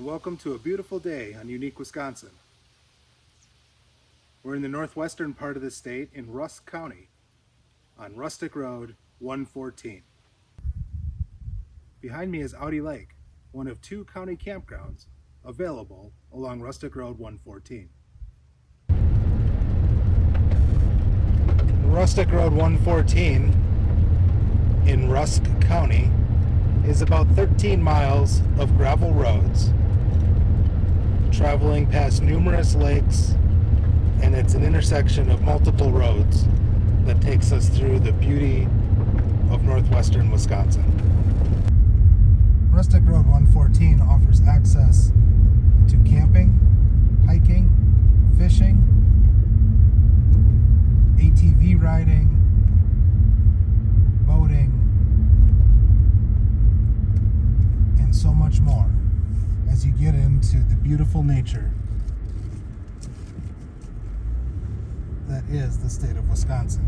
welcome to a beautiful day on Unique Wisconsin. We're in the northwestern part of the state in Rusk County on Rustic Road 114. Behind me is Audi Lake, one of 2 county campgrounds available along Rustic Road 114. Rustic Road 114 in Rusk County is about 13 miles of gravel roads, traveling past numerous lakes, and it's an intersection of multiple roads that takes us through the beauty of northwestern Wisconsin. Rustic Road 114 offers access to camping, hiking, fishing, ATV riding, boating, and so much more as you get into the beautiful nature that is the state of Wisconsin.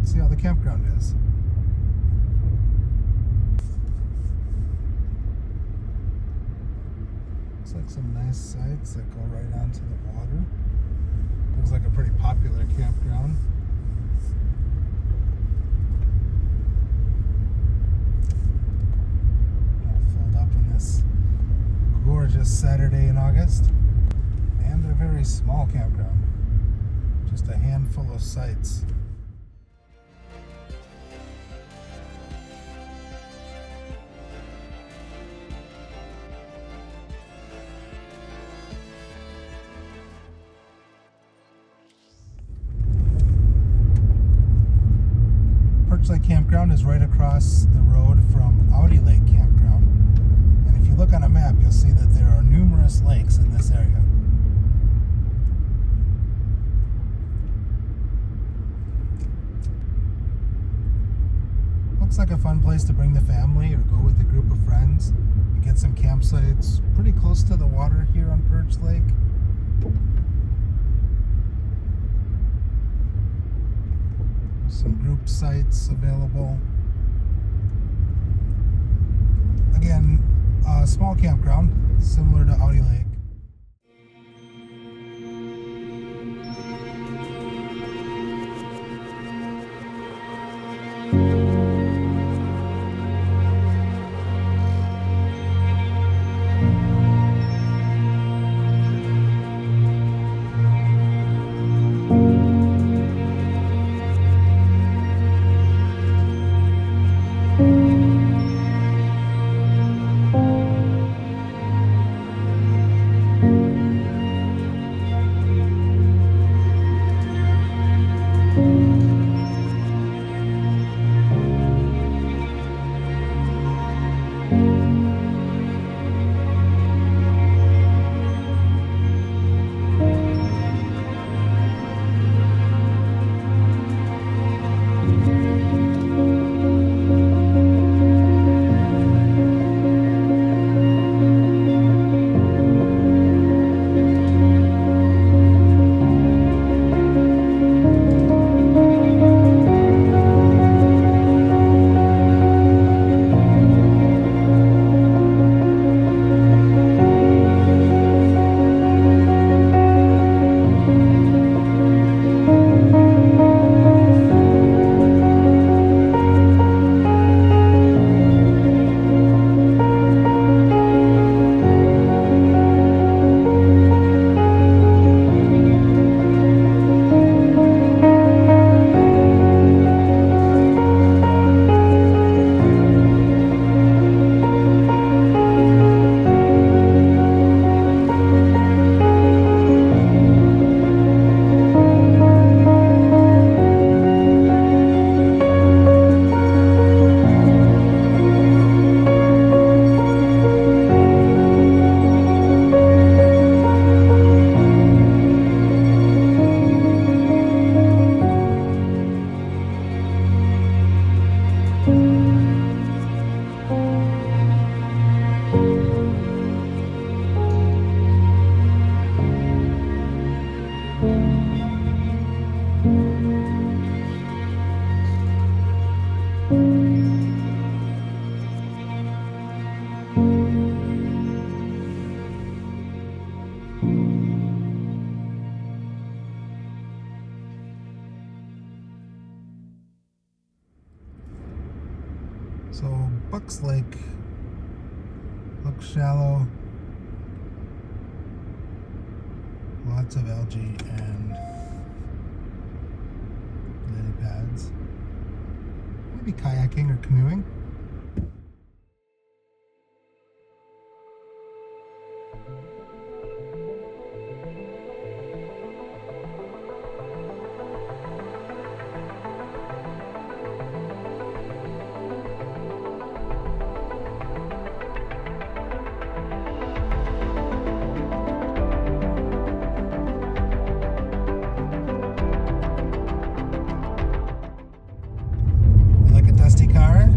See how the campground is. Looks like some nice sites that go right onto the water. Looks like a pretty popular campground. All filled up in this gorgeous Saturday in August. And a very small campground. Just a handful of sites. Lake Campground is right across the road from Audi Lake Campground. And if you look on a map, you'll see that there are numerous lakes in this area. Looks like a fun place to bring the family or go with a group of friends. You get some campsites pretty close to the water here on Perch Lake. There's some group sites available. Again, a small campground, similar to Audi Lake. So Bucks Lake looks shallow. Lots of algae and lily pads. Maybe kayaking or canoeing. Like a dusty car?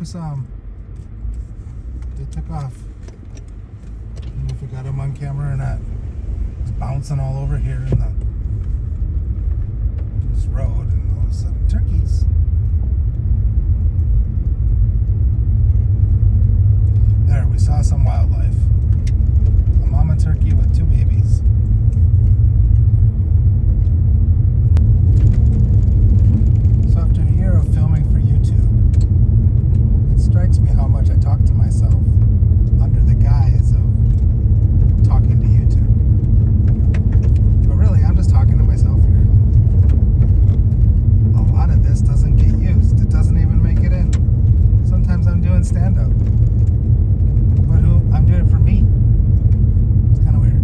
we saw them. They took off. I don't know if we got them on camera or not. It's bouncing all over here in this road, and all of a sudden, turkeys. There, we saw some wildlife. A mama turkey with 2 babies. So after a year of filming for YouTube, it strikes me how much I talk to myself under the guise of talking to YouTube. But really, I'm just talking to myself here. A lot of this doesn't get used. It doesn't even make it in. Sometimes I'm doing stand-up. But I'm doing it for me. It's kind of weird.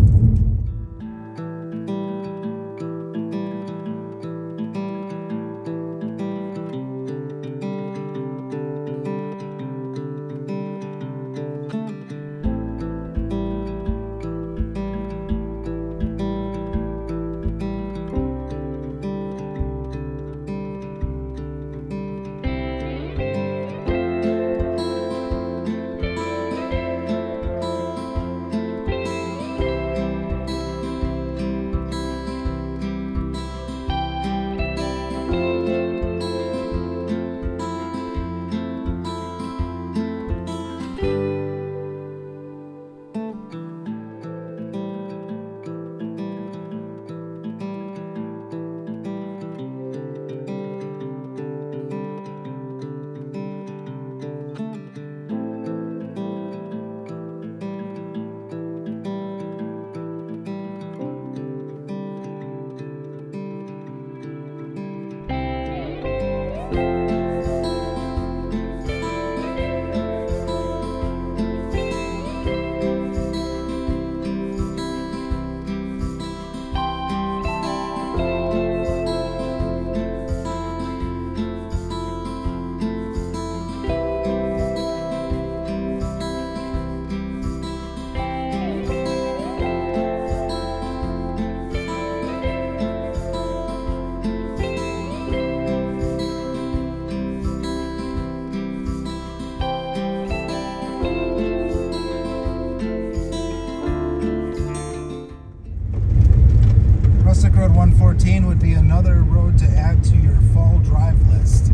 Rustic Road 114 would be another road to add to your fall drive list,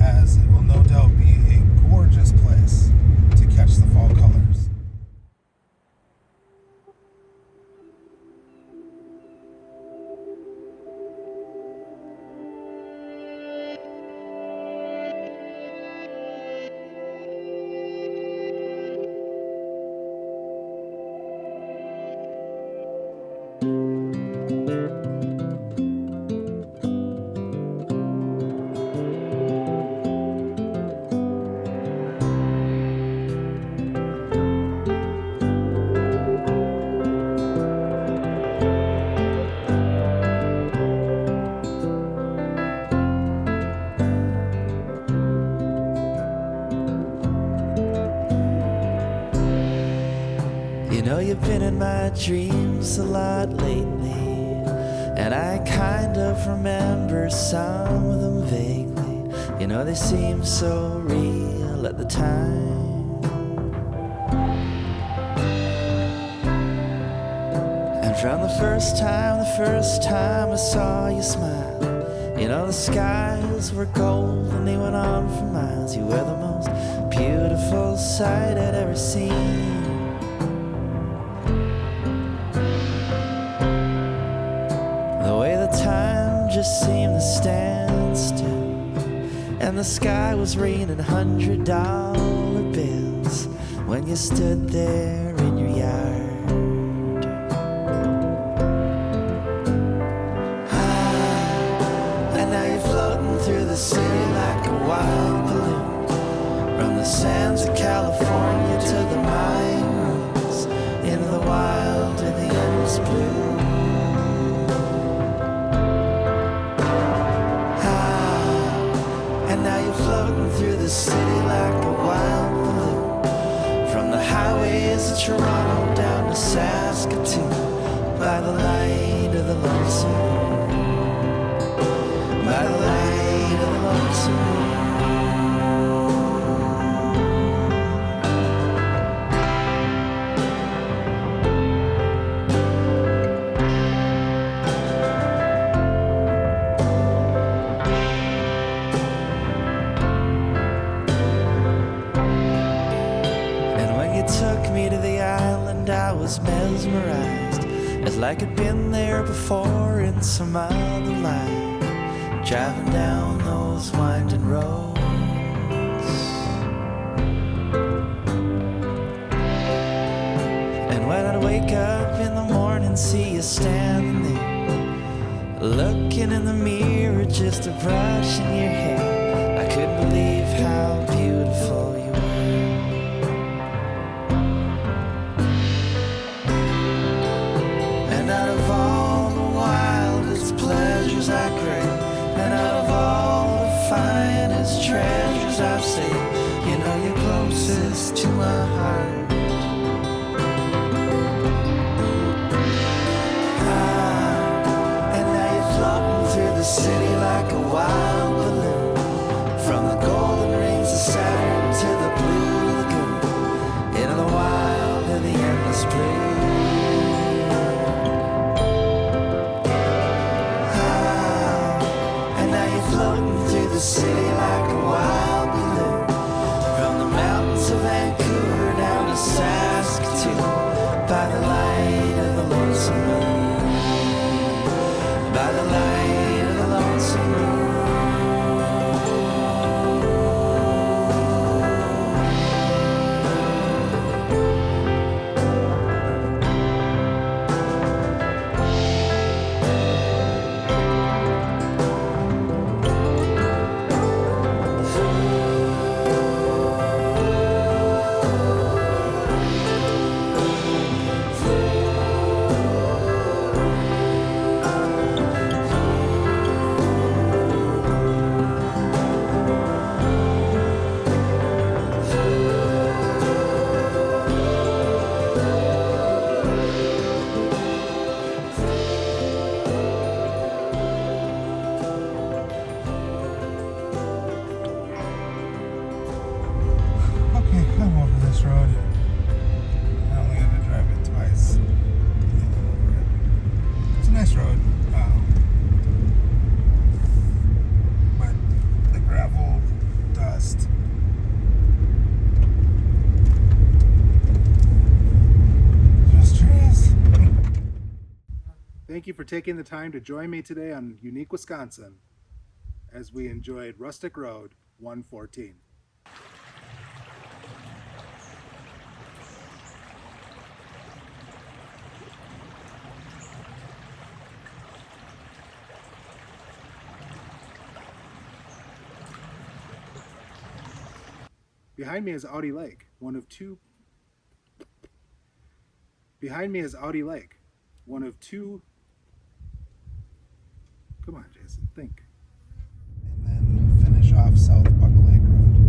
as it will no doubt be a gorgeous place to catch the fall colors. You know you've been in my dreams a lot lately, and I kind of remember some of them vaguely. You know they seem so real at the time, and from the first time I saw you smile, you know the skies were gold and they went on for miles. You were the most beautiful sight I'd ever seen. The way the time just seemed to stand still, and the sky was raining $100 bills when you stood there in your yard. And now you're floating through the city like a wild balloon, from the sands of California to the mine rooms, into the wild and the endless blue. Floating through the city like a wild balloon, from the highways of Toronto down to Saskatoon, by the light of the lonesome moon, by the light of the lonesome moon. and I was mesmerized, as like I'd been there before in some other life, driving down those winding roads. And when I'd wake up in the morning, see you standing there, looking in the mirror, just a brush in your hair, I couldn't believe how beautiful you were. And out of all the wildest pleasures I crave, and out of all the finest treasures I've saved, you know you're closest to my heart. And now you're floating through the city like a wild balloon, from the golden rings of Saturn to the blue lagoon, into the wild and the endless blue. And now you're floating through the city like a wild balloon, from the mountains of Vancouver down to Saskatoon, by the light of the lonesome moon, by the light of the lonesome moon. Okay, I'm over this road. I only had to drive it twice. I'm over it. It's a nice road, but the gravel, dust. Just trees. Thank you for taking the time to join me today on Unique Wisconsin as we enjoyed Rustic Road 114. Behind me is Audi Lake, one of two. Behind me is Audi Lake, one of two. Come on, Jason, think. And then finish off South Buck Lake Road.